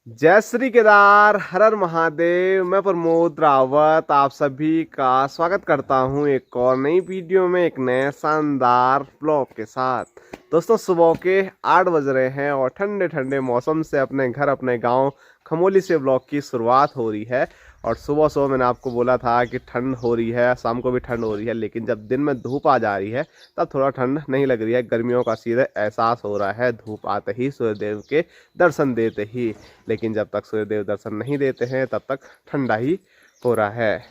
जय श्री केदार, हर हर महादेव। मैं प्रमोद रावत आप सभी का स्वागत करता हूं एक और नई वीडियो में, एक नए शानदार ब्लॉग के साथ। दोस्तों, सुबह के 8 बज रहे हैं और ठंडे ठंडे मौसम से अपने घर अपने गांव खमोली से ब्लॉग की शुरुआत हो रही है। और सुबह सुबह मैंने आपको बोला था कि ठंड हो रही है, शाम को भी ठंड हो रही है, लेकिन जब दिन में धूप आ जा रही है तब थोड़ा ठंड नहीं लग रही है। गर्मियों का सीधे एहसास हो रहा है धूप आते ही, सूर्यदेव के दर्शन देते ही। लेकिन जब तक सूर्यदेव दर्शन नहीं देते हैं तब तक ठंडा ही हो रहा है।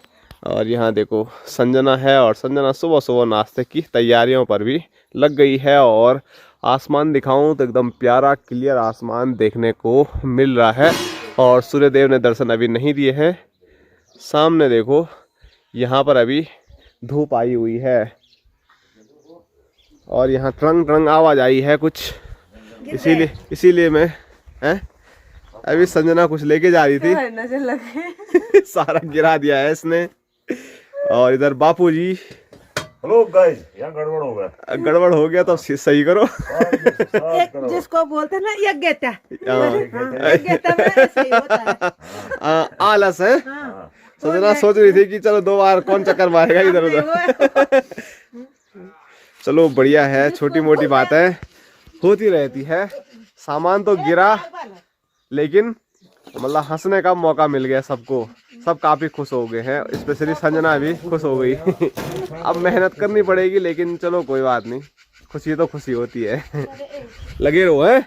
और यहाँ देखो संजना है, और संजना सुबह सुबह नाश्ते की तैयारियों पर भी लग गई है। और आसमान दिखाऊं तो एकदम प्यारा क्लियर आसमान देखने को मिल रहा है। और सूर्यदेव ने दर्शन अभी नहीं दिए हैं। सामने देखो, यहाँ पर अभी धूप आई हुई है और यहाँ ट्रंग ट्रंग आवाज आई है कुछ, इसीलिए मैं अभी संजना कुछ लेके जा रही थी। नजर लगे सारा गिरा दिया है इसने। और इधर बापूजी, हेलो गाइस, यहाँ गड़बड़ हो गया। गड़बड़ हो गया तो सही करो। जिसको बोलते हैं ना यज्ञता, यज्ञता में ऐसे ही होता है। आलस है। हाँ। संजना सोच रही थी कि चलो 2 बार कौन चक्कर मारेगा इधर उधर। चलो बढ़िया है, छोटी मोटी बात है, होती रहती है। सामान तो गिरा, लेकिन मतलब हंसने का मौका मिल गया सबको। सब काफी खुश हो गए हैं, स्पेशली संजना भी खुश हो गई। अब मेहनत करनी पड़ेगी, लेकिन चलो कोई बात नहीं, खुशी तो खुशी होती है। लगे रहो है।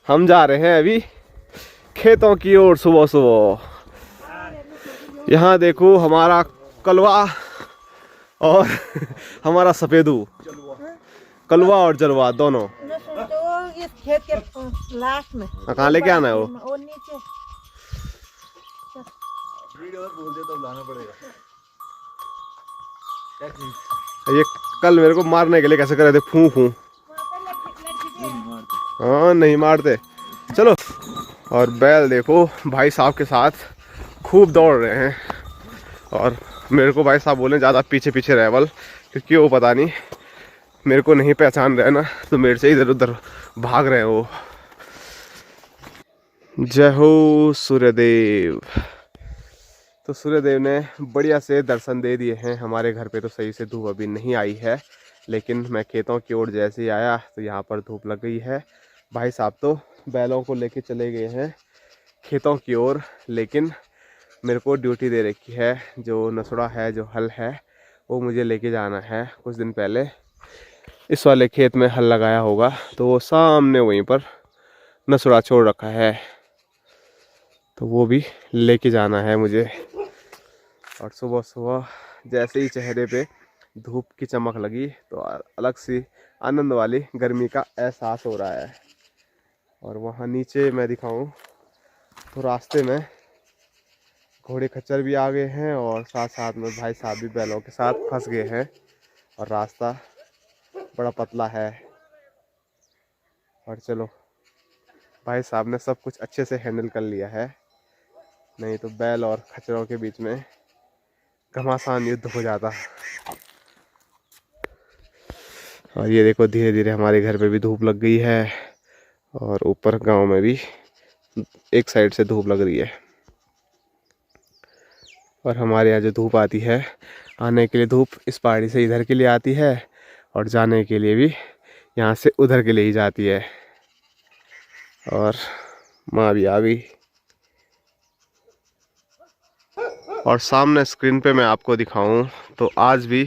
हम जा रहे हैं अभी खेतों की ओर सुबह सुबह। यहाँ देखो हमारा कलवा और हमारा सफेदू, कलवा और जलवा दोनों। इस खेत के लास्ट में कहाँ लेके आना है वो नीचे। बोल दे तो लाना पड़ेगा। ये कल मेरे को मारने के लिए कैसे कर रहे थे, फू फू। हाँ नहीं मारते। चलो। और बैल देखो भाई साहब के साथ खूब दौड़ रहे हैं। और मेरे को भाई साहब बोले ज़्यादा पीछे पीछे रह बल, क्योंकि वो पता नहीं मेरे को नहीं पहचान रहे ना, तो मेरे से इधर उधर भाग रहे हैं वो। जय हो सूर्यदेव। तो सूर्यदेव ने बढ़िया से दर्शन दे दिए हैं। हमारे घर पे तो सही से धूप अभी नहीं आई है, लेकिन मैं खेतों की ओर जैसे ही आया तो यहाँ पर धूप लग गई है। भाई साहब तो बैलों को लेके चले गए हैं खेतों की ओर, लेकिन मेरे को ड्यूटी दे रखी है। जो नसुड़ा है, जो हल है, वो मुझे लेके जाना है। कुछ दिन पहले इस वाले खेत में हल लगाया होगा, तो वो सामने वहीं पर नसुड़ा छोड़ रखा है, तो वो भी लेके जाना है मुझे। और सुबह सुबह जैसे ही चेहरे पे धूप की चमक लगी तो अलग सी आनंद वाली गर्मी का एहसास हो रहा है। और वहाँ नीचे मैं दिखाऊं तो रास्ते में घोड़े खच्चर भी आ गए हैं, और साथ साथ में भाई साहब भी बैलों के साथ फंस गए हैं। और रास्ता बड़ा पतला है। और चलो, भाई साहब ने सब कुछ अच्छे से हैंडल कर लिया है, नहीं तो बैल और खच्चरों के बीच में घमासान युद्ध हो जाता। और ये देखो धीरे धीरे हमारे घर पे भी धूप लग गई है, और ऊपर गांव में भी एक साइड से धूप लग रही है। और हमारे यहाँ जो धूप आती है, आने के लिए धूप इस पहाड़ी से इधर के लिए आती है, और जाने के लिए भी यहाँ से उधर के लिए ही जाती है। और माँ भी आ गई। और सामने स्क्रीन पे मैं आपको दिखाऊं तो आज भी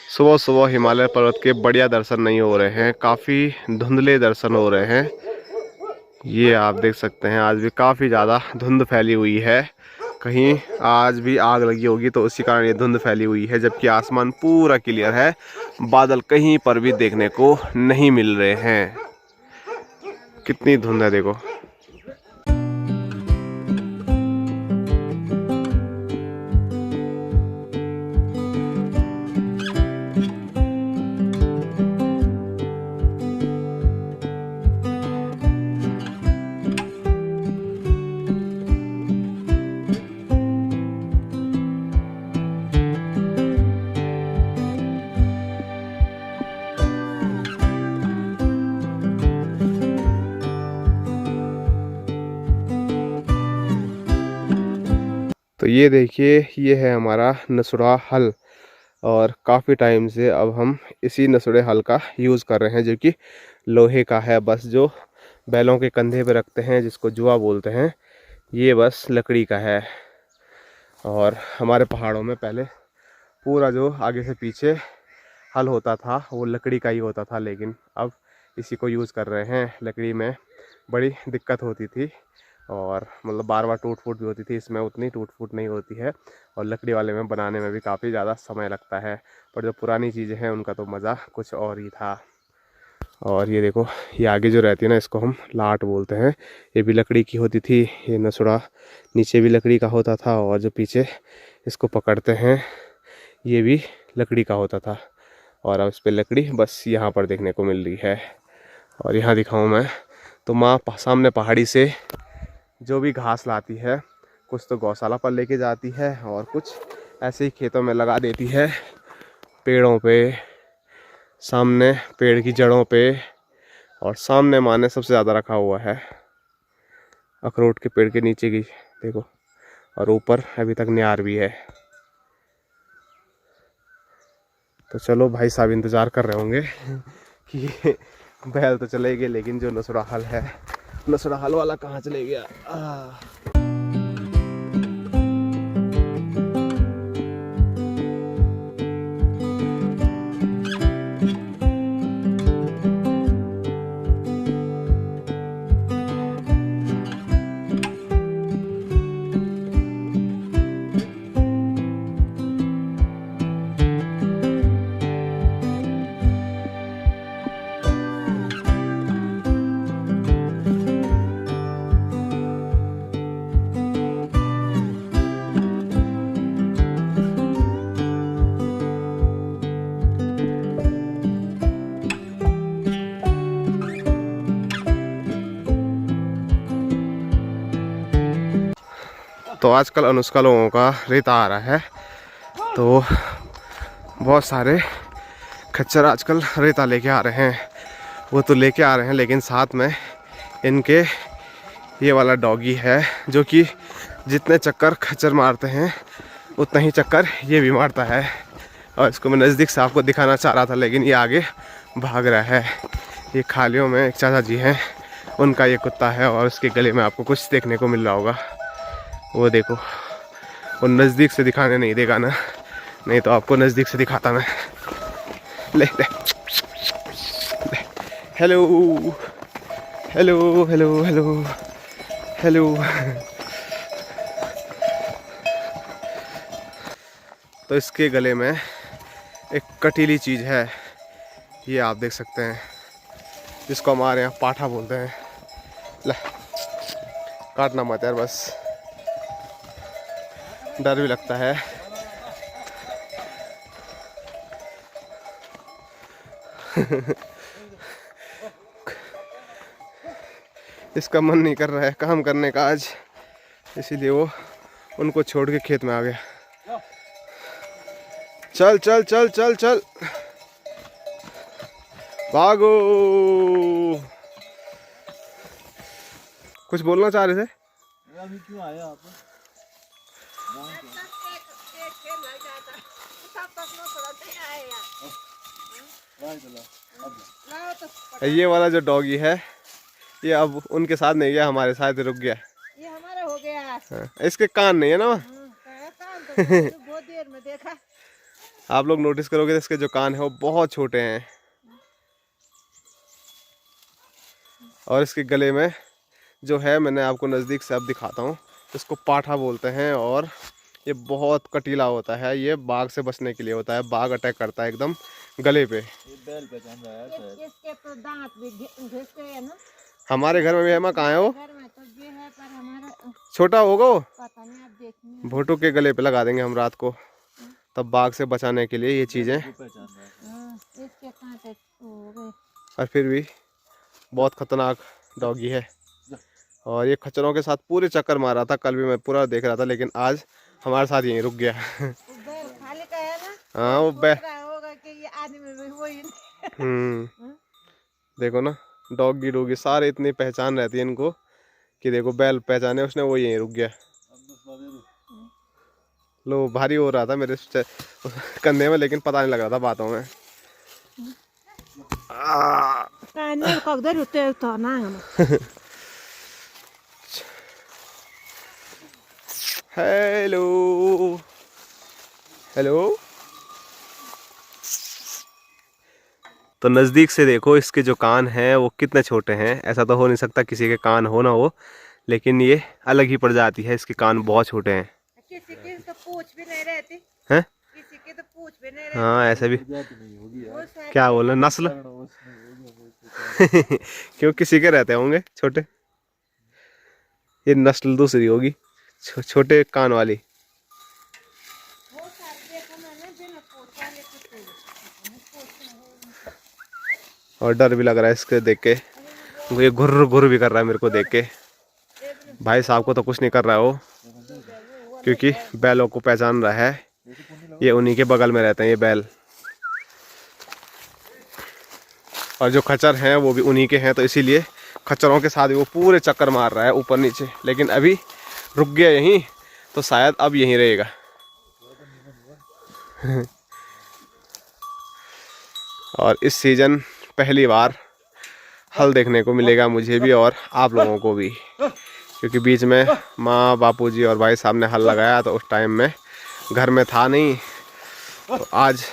सुबह सुबह हिमालय पर्वत के बढ़िया दर्शन नहीं हो रहे हैं, काफ़ी धुंधले दर्शन हो रहे हैं। ये आप देख सकते हैं, आज भी काफ़ी ज़्यादा धुंध फैली हुई है। कहीं आज भी आग लगी होगी तो उसी कारण ये धुंध फैली हुई है, जबकि आसमान पूरा क्लियर है। बादल कहीं पर भी देखने को नहीं मिल रहे हैं। कितनी धुंध है देखो। तो ये देखिए, ये है हमारा नसुड़ा हल, और काफ़ी टाइम से अब हम इसी नसुड़े हल का यूज़ कर रहे हैं, जो कि लोहे का है। बस जो बैलों के कंधे पे रखते हैं, जिसको जुआ बोलते हैं, ये बस लकड़ी का है। और हमारे पहाड़ों में पहले पूरा जो आगे से पीछे हल होता था वो लकड़ी का ही होता था, लेकिन अब इसी को यूज़ कर रहे हैं। लकड़ी में बड़ी दिक्कत होती थी, और मतलब बार बार टूट फूट भी होती थी। इसमें उतनी टूट फूट नहीं होती है, और लकड़ी वाले में बनाने में भी काफ़ी ज़्यादा समय लगता है। पर जो पुरानी चीज़ें हैं उनका तो मज़ा कुछ और ही था। और ये देखो, ये आगे जो रहती है ना, इसको हम लाट बोलते हैं। ये भी लकड़ी की होती थी। ये नसुड़ा नीचे भी लकड़ी का होता था, और जो पीछे इसको पकड़ते हैं ये भी लकड़ी का होता था। और अब इस पर लकड़ी बस यहाँ पर देखने को मिल रही है। और यहाँ दिखाऊँ मैं तो माँ सामने पहाड़ी से जो भी घास लाती है, कुछ तो गौशाला पर लेके जाती है, और कुछ ऐसे ही खेतों में लगा देती है, पेड़ों पे, सामने पेड़ की जड़ों पे। और सामने माँ ने सबसे ज़्यादा रखा हुआ है अखरोट के पेड़ के नीचे की, देखो। और ऊपर अभी तक न्यार भी है। तो चलो भाई साहब इंतज़ार कर रहे होंगे कि बैल तो चले गए, लेकिन जो नसुड़ा हल है, नसुड़ा हल वाला कहाँ चले गया। तो आजकल अनुष्का लोगों का रेता आ रहा है, तो बहुत सारे खच्चर आजकल रेता लेके आ रहे हैं। वो तो लेके आ रहे हैं, लेकिन साथ में इनके ये वाला डॉगी है, जो कि जितने चक्कर खच्चर मारते हैं उतना ही चक्कर ये भी मारता है। और इसको मैं नज़दीक से आपको दिखाना चाह रहा था, लेकिन ये आगे भाग रहा है। ये खालियों में एक चाचा जी हैं, उनका ये कुत्ता है, और उसके गले में आपको कुछ देखने को मिल रहा होगा। वो देखो, वो नज़दीक से दिखाने नहीं देगा ना, नहीं तो आपको नज़दीक से दिखाता मैं। ले ले, hello hello hello hello hello. तो इसके गले में एक कटीली चीज़ है, ये आप देख सकते हैं, जिसको हमारे यहाँ पाठा बोलते हैं। ले, काटना मत यार, बस डर भी लगता है। इसका मन नहीं कर रहा है काम करने का आज, इसीलिए वो उनको छोड़ के खेत में आ गया। चल चल चल चल चल, भागो। कुछ बोलना चाह रहे थे? अभी क्यों आए आप? ये वाला जो डॉगी है, ये अब उनके साथ नहीं गया, हमारे साथ रुक गया। ये हमारा हो गया। हाँ, इसके कान नहीं है ना। कान तो बहुत देर में देखा। आप लोग नोटिस करोगे तो इसके जो कान है वो बहुत छोटे हैं, और इसके गले में जो है, मैंने आपको नज़दीक से अब दिखाता हूँ, इसको पाठा बोलते हैं। और ये बहुत कटीला होता है, ये बाघ से बचने के लिए होता है। बाघ अटैक करता है एकदम गले पे। ये बैल पहचान रहा है शायद। इसके तो दांत भी घिसते हैं ना। हमारे घर में भी है, माँ कहाँ है वो? घर में तो ये है, पर हमारा छोटा होगा वो। पता नहीं, आप देखिए। भोटू के गले पे लगा देंगे हम रात को, तब बाघ से बचाने के लिए ये चीज़ें। पहचान रहा है। इसके कांटे हो गए। और फिर भी बहुत खतरनाक डॉगी है, और ये खच्चरों के साथ पूरे चक्कर मार रहा था। कल भी मैं पूरा देख रहा था, लेकिन आज हमारे साथ यहीं रुक गया। बैल खाली का है ना। हाँ, वो बैल होगा कि ये आदमी भी वही। देखो ना, डॉगी डॉगी सारे इतनी पहचान रहती है इनको कि देखो, बैल पहचाने उसने, वो यहीं रुक गया। लो भारी हो रहा था मेरे कंधे में, लेकिन पता नहीं लग रहा था बातों में। काने कगदर होते तो ना हम। Hello hello. तो नज़दीक से देखो इसके जो कान हैं वो कितने छोटे हैं। ऐसा तो हो नहीं सकता किसी के कान हो ना हो, लेकिन ये अलग ही प्रजाति है, इसके कान बहुत छोटे हैं। किसी की तो पूछ भी नहीं रहती हैं? किसी की तो पूछ भी नहीं रहती। हाँ ऐसे भी। जाति नहीं होगी यार। वो शायद क्या बोल रहे हैं, नस्ल? कारण उसमें होगी। क्यों, किसी के रहते होंगे छोटे। ये नस्ल दूसरी होगी, छोटे कान वाली। वो सारे देखो मैंने बिना पूछ वाले कुत्ते। और डर भी लग रहा है इसके देख के। ये घुर्र घुर्र भी कर रहा है मेरे को देख के। भाई साहब को तो कुछ नहीं कर रहा है वो, क्योंकि बैलों को पहचान रहा है। ये उन्हीं के बगल में रहते हैं ये बैल, और जो खच्चर हैं वो भी उन्हीं के हैं, तो इसीलिए खच्चरों के साथ भी वो पूरे चक्कर मार रहा है ऊपर नीचे। लेकिन अभी रुक गया यहीं, तो शायद अब यहीं रहेगा। और इस सीजन पहली बार हल देखने को मिलेगा मुझे भी और आप लोगों को भी, क्योंकि बीच में माँ बापूजी और भाई साहब ने हल लगाया, तो उस टाइम में घर में था नहीं। तो आज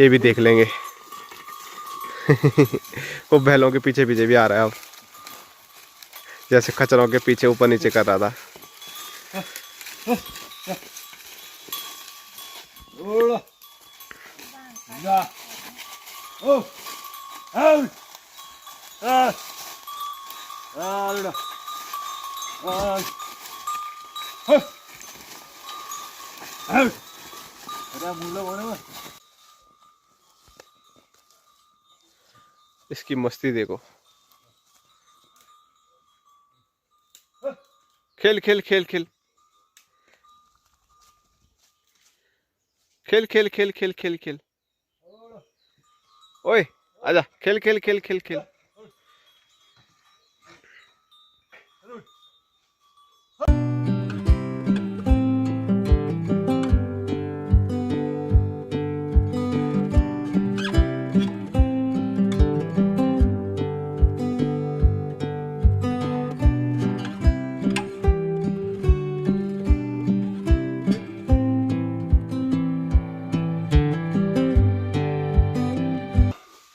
ये भी देख लेंगे। वो बैलों के पीछे पीछे भी आ रहा है अब, जैसे खच्चरों के पीछे ऊपर नीचे कर रहा था। इसकी मस्ती देखो। खेल खेल खेल खेल खेल खेल खेल खेल खेल खेल। ओए आजा, खेल खेल खेल खेल खेल।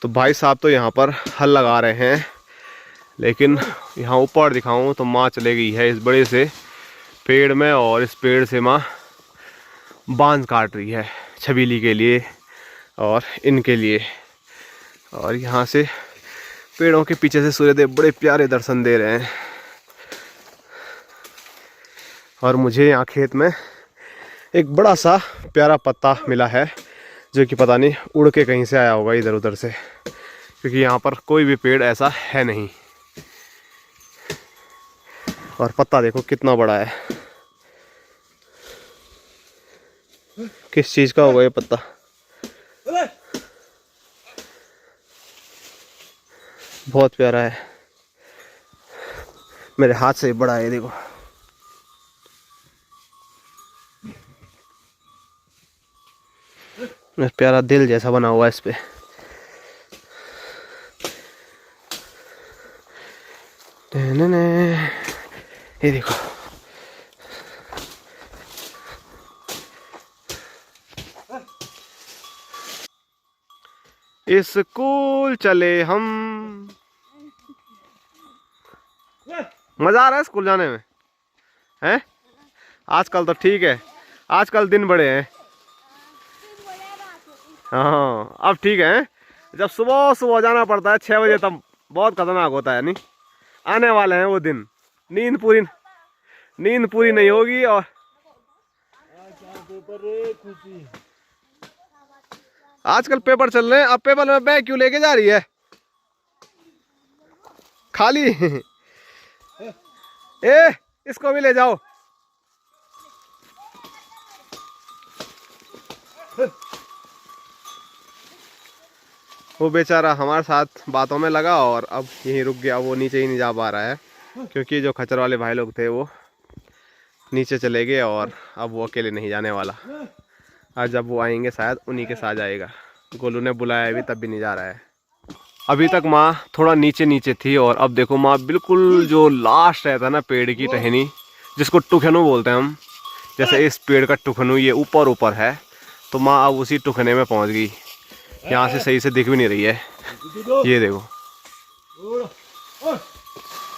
तो भाई साहब तो यहाँ पर हल लगा रहे हैं, लेकिन यहाँ ऊपर दिखाऊं तो माँ चले गई है इस बड़े से पेड़ में, और इस पेड़ से माँ बांस काट रही है छबीली के लिए और इनके लिए। और यहाँ से पेड़ों के पीछे से सूर्यदेव बड़े प्यारे दर्शन दे रहे हैं। और मुझे यहाँ खेत में एक बड़ा सा प्यारा पत्ता मिला है, जो कि पता नहीं उड़ के कहीं से आया होगा इधर उधर से, क्योंकि यहाँ पर कोई भी पेड़ ऐसा है नहीं। और पत्ता देखो कितना बड़ा है। किस चीज़ का होगा ये पत्ता? बहुत प्यारा है, मेरे हाथ से बड़ा है देखो। प्यारा दिल जैसा बना हुआ है इस पे। ये देखो, स्कूल चले हम। मजा आ रहा है स्कूल जाने में, हैं? आजकल तो ठीक है, आजकल दिन बड़े हैं। हाँ अब ठीक है। जब सुबह सुबह जाना पड़ता है 6 बजे, तब बहुत खतरनाक होता है। नहीं आने वाले हैं वो दिन, नींद पूरी नहीं होगी। और आजकल पेपर चल रहे हैं, अब पेपर में बैग क्यों लेके जा रही है खाली? ए इसको भी ले जाओ। वो बेचारा हमारे साथ बातों में लगा और अब यहीं रुक गया। वो नीचे ही नहीं जा पा रहा है, क्योंकि जो खच्चर वाले भाई लोग थे वो नीचे चले गए और अब वो अकेले नहीं जाने वाला। आज जब वो आएंगे शायद उन्हीं के साथ जाएगा। गोलू ने बुलाया अभी तब भी नहीं जा रहा है। अभी तक माँ थोड़ा नीचे नीचे थी और अब देखो माँ बिल्कुल जो लास्ट रहता है ना पेड़ की टहनी, जिसको टुकनू बोलते हैं हम, जैसे इस पेड़ का टुकनू ये ऊपर ऊपर है, तो माँ अब उसी टुकने में पहुँच गई। यहाँ से सही से दिख भी नहीं रही है। ये देखो,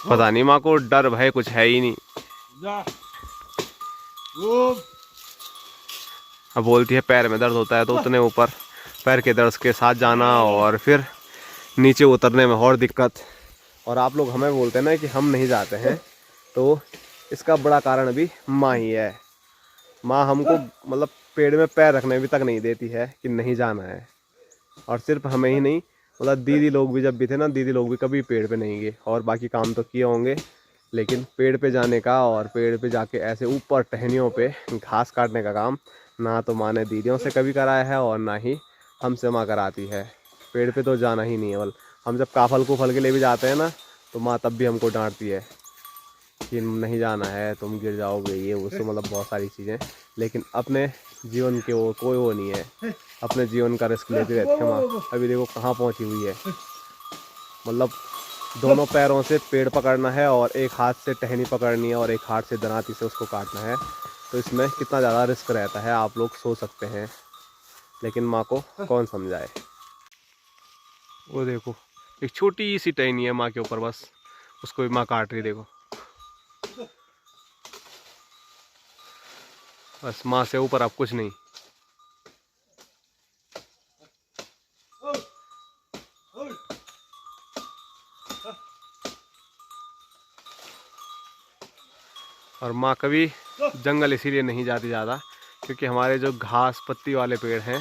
पता नहीं माँ को डर भय कुछ है ही नहीं। अब बोलती है पैर में दर्द होता है तो उतने ऊपर पैर के दर्द के साथ जाना और फिर नीचे उतरने में और दिक्कत। और आप लोग हमें बोलते हैं ना कि हम नहीं जाते हैं, तो इसका बड़ा कारण भी माँ ही है। माँ हमको मतलब पेड़ में पैर रखने भी तक नहीं देती है कि नहीं जाना है। और सिर्फ हमें ही नहीं, मतलब दीदी लोग भी जब भी थे ना, दीदी लोग भी कभी पेड़ पे नहीं गए। और बाकी काम तो किए होंगे, लेकिन पेड़ पे जाने का और पेड़ पे जाके ऐसे ऊपर टहनियों पे घास काटने का काम ना तो माँ ने दीदियों से कभी कराया है और ना ही हमसे माँ कराती है। पेड़ पे तो जाना ही नहीं है। हम जब काफल को फल के लिए भी जाते हैं ना, तो माँ तब भी हमको डांटती है कि नहीं जाना है, तुम गिर जाओगे, ये उसको मतलब बहुत सारी चीज़ें। लेकिन अपने जीवन के वो कोई वो नहीं है, अपने जीवन का रिस्क लेती रहती है माँ। अभी देखो कहाँ पहुँची हुई है, मतलब दोनों पैरों से पेड़ पकड़ना है और एक हाथ से टहनी पकड़नी है और एक हाथ से दराती से उसको काटना है। तो इसमें कितना ज़्यादा रिस्क रहता है आप लोग सोच सकते हैं, लेकिन माँ को कौन समझाए। वो देखो एक छोटी सी टहनी है माँ के ऊपर, बस उसको भी माँ काट रही। देखो बस माँ से ऊपर अब कुछ नहीं। और माँ कभी जंगल इसीलिए नहीं जाती ज़्यादा, क्योंकि हमारे जो घास पत्ती वाले पेड़ हैं,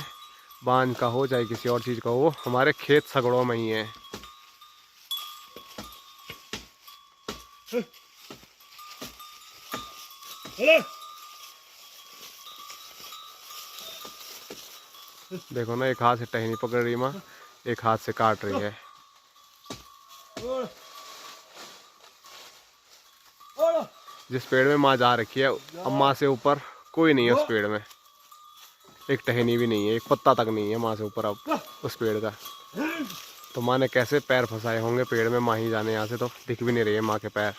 बांज का हो चाहे किसी और चीज़ का हो, हमारे खेत सगड़ों में ही हैं। देखो ना, एक हाथ से टहनी पकड़ रही माँ, एक हाथ से काट रही है। जिस पेड़ में माँ जा रखी है, अब माँ से ऊपर कोई नहीं है उस पेड़ में। एक टहनी भी नहीं है, एक पत्ता तक नहीं है माँ से ऊपर अब उस पेड़ का। तो माँ ने कैसे पैर फंसाए होंगे पेड़ में, माँ ही जाने। यहाँ से तो दिख भी नहीं रही है माँ के पैर।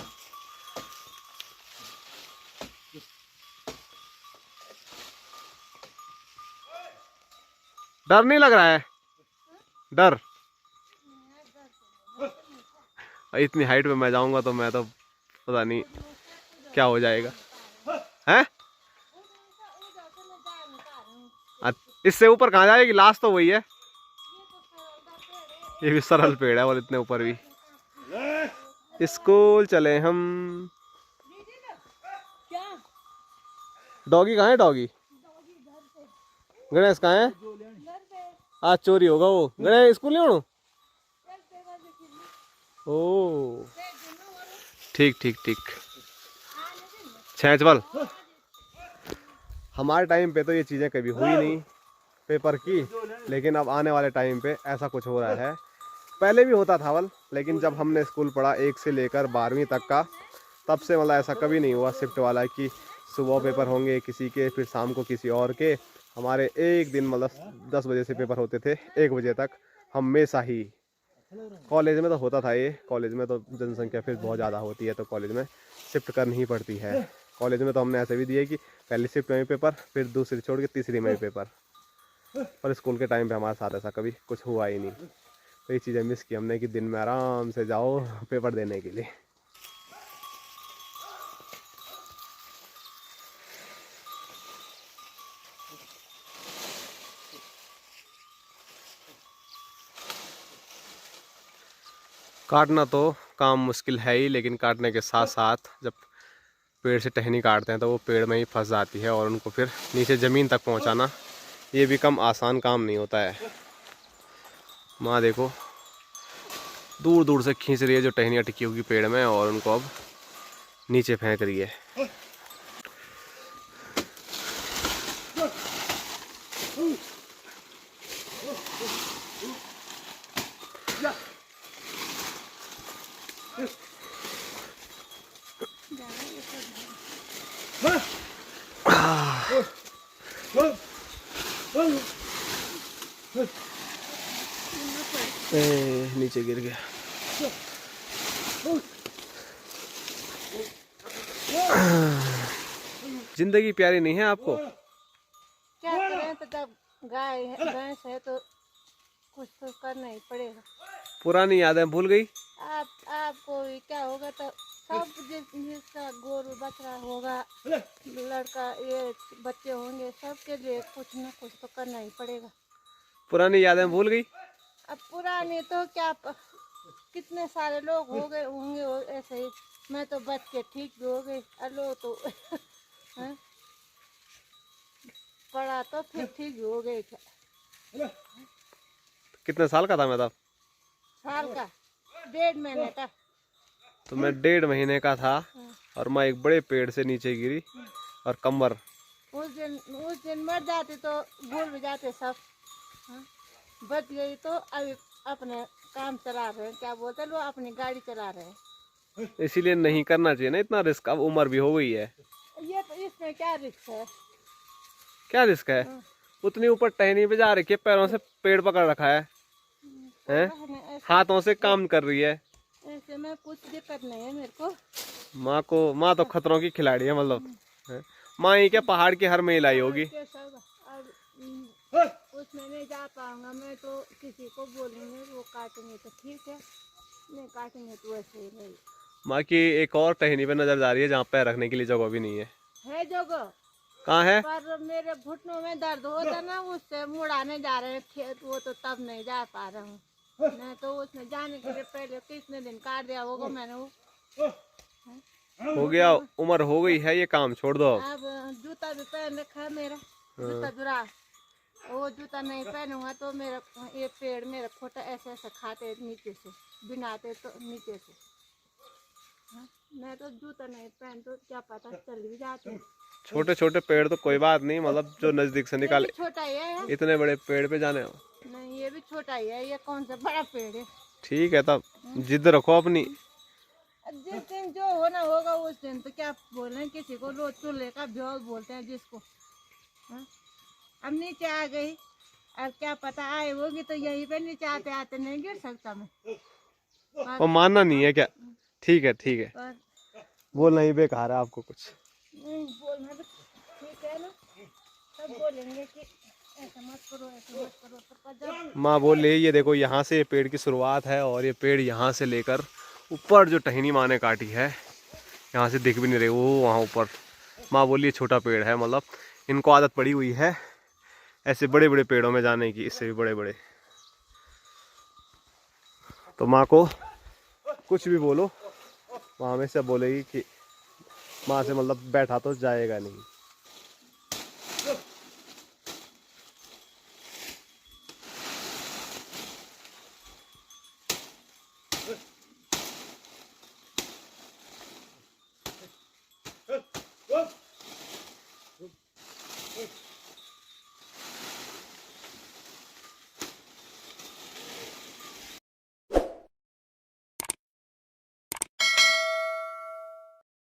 डर नहीं लग रहा है? डर इतनी हाइट पे मैं जाऊंगा तो मैं तो पता नहीं क्या हो जाएगा हैं। इससे ऊपर कहाँ जाएगी, लास्ट तो वही है। ये भी सरल पेड़ है और इतने ऊपर भी। स्कूल चले हम। डॉगी कहाँ है? डॉगी गणेश कहाँ है? आज चोरी होगा वो। गणेश स्कूल नहीं होना। ओ ठीक ठीक ठीक। छैचवल हमारे टाइम पे तो ये चीज़ें कभी हुई नहीं पेपर की, लेकिन अब आने वाले टाइम पे ऐसा कुछ हो रहा है। पहले भी होता था वल, लेकिन जब हमने स्कूल पढ़ा 1 से लेकर 12वीं तक का, तब से मतलब ऐसा कभी नहीं हुआ शिफ्ट वाला कि सुबह पेपर होंगे किसी के, फिर शाम को किसी और के। हमारे एक दिन मतलब 10 बजे से पेपर होते थे 1 बजे तक हमेशा ही। कॉलेज में तो होता था ये, कॉलेज में तो जनसंख्या फिर बहुत ज़्यादा होती है तो कॉलेज में शिफ्ट करनी ही पड़ती है। कॉलेज में तो हमने ऐसे भी दिए कि पहली शिफ्ट में भी पेपर, फिर दूसरी छोड़ के तीसरी में भी पेपर। पर स्कूल के टाइम पे हमारे साथ ऐसा कभी कुछ हुआ ही नहीं। तो ये चीज़ें मिस की हमने कि दिन में आराम से जाओ पेपर देने के लिए। काटना तो काम मुश्किल है ही, लेकिन काटने के साथ साथ जब पेड़ से टहनी काटते हैं तो वो पेड़ में ही फंस जाती है और उनको फिर नीचे ज़मीन तक पहुंचाना ये भी कम आसान काम नहीं होता है। माँ देखो दूर दूर से खींच रही है जो टहनियाँ टिकी होगी पेड़ में और उनको अब नीचे फेंक रही है। नीचे गिर गया। जिंदगी प्यारी नहीं है आपको? क्या करें, तो जब गाय है, भैंस है तो कुछ तो करना ही पड़ेगा। पुरानी यादें भूल गई? आपको भी क्या होगा, तो सब जिसका गोरू बछड़ा होगा, लड़का ये बच्चे होंगे, सबके लिए कुछ ना कुछ तो करना ही पड़ेगा। पुरानी यादें भूल गई? अब पुरानी तो क्या कितने सारे लोग हो गए होंगे ऐसे ही। मैं तो बच के ठीक भी हो गई, अलो तो हैं? पढ़ा तो फिर ठीक भी हो गई। क्या कितने साल का था मैं तब? साल का 1.5 महीने का। तो मैं 1.5 महीने का था और मैं एक बड़े पेड़ से नीचे गिरी और कमर। उस दिन मर जाते तो भूल भी जाते सब। हाँ? बच गई तो अभी अपने काम चला रहे हैं, क्या बोलते हैं लोग, अपनी गाड़ी चला रहे हैं। इसीलिए नहीं करना चाहिए ना इतना रिस्क, अब उम्र भी हो गई है। ये तो इसमें क्या रिस्क है? क्या रिस्क है? उतनी ऊपर टहनी पे जा रखी है, पैरों से पेड़ पकड़ रखा है, हैं? हाथों से काम कर रही है। ऐसे में कुछ दिक्कत नहीं है मेरे को। माँ तो खतरों की खिलाड़ी है, मतलब हैं? माँ ही क्या पहाड़ की हर महिला होगी। उसमें नहीं जा पाऊंगा मैं, तो किसी को बोलेंगे वो काटेंगे तो ठीक है, नहीं काटेंगे तो वैसे ही नहीं। माँ की एक और टहनी पे नजर जा रही है जहाँ पैर रखने के लिए जगह भी नहीं है। जगह कहाँ है? पर मेरे घुटनों में दर्द होता ना, उससे मुड़ाने जा रहे हैं खेत, वो तो तब नहीं जा पा रहा हूँ। नहीं तो उसमें जाने के लिए पहले कितने दिन काट दिया होगा मैंने वो। हो गया, उम्र हो गई है, ये काम छोड़ दो अब। अब जूता भी पहन रखा है मेरा, जूता जुरा, वो जूता नहीं पहनूंगा तो मेरा ये पेड़ मेरा खोटा ऐसे ऐसे खाते नीचे से, बिनाते तो नीचे से। हाँ? मैं तो जूता नहीं पहन तो क्या पता चल भी जाते। छोटे छोटे पेड़ तो कोई बात नहीं, मतलब जो नजदीक से निकाले। छोटा ही है, इतने बड़े पेड़ पे जाने हो? नहीं ये भी छोटा ही है, ये कौन सा बड़ा पेड़ है। ठीक है, तब जिद रखो अपनी। जिस दिन जो होना होगा उस दिन तो क्या बोल रहे हैं, किसी को रोज चूल्हे का ब्योल बोलते हैं जिसको। हाँ? अब नीचे आ गई, अब क्या पता आए होगी तो यहीं पे नीचे आते आते नहीं गिर सकता मैं। और मानना नहीं है क्या? ठीक है ठीक है, और बोलना ही बेकार है आपको कुछ। बोलना तो ठीक है ना, सब बोलेंगे कि ऐसा मत करो ऐसा मत करो, पर जब माँ बोल रही ये देखो यहाँ से ये पेड़ की शुरुआत है और ये पेड़ यहाँ से लेकर ऊपर जो टहनी माँ ने काटी है, यहाँ से दिख भी नहीं रही वो वहाँ ऊपर। माँ बोली ये छोटा पेड़ है, मतलब इनको आदत पड़ी हुई है ऐसे बड़े बड़े पेड़ों में जाने की, इससे भी बड़े बड़े। तो माँ को कुछ भी बोलो, माँ हमेशा बोलेगी कि माँ से मतलब बैठा तो जाएगा नहीं।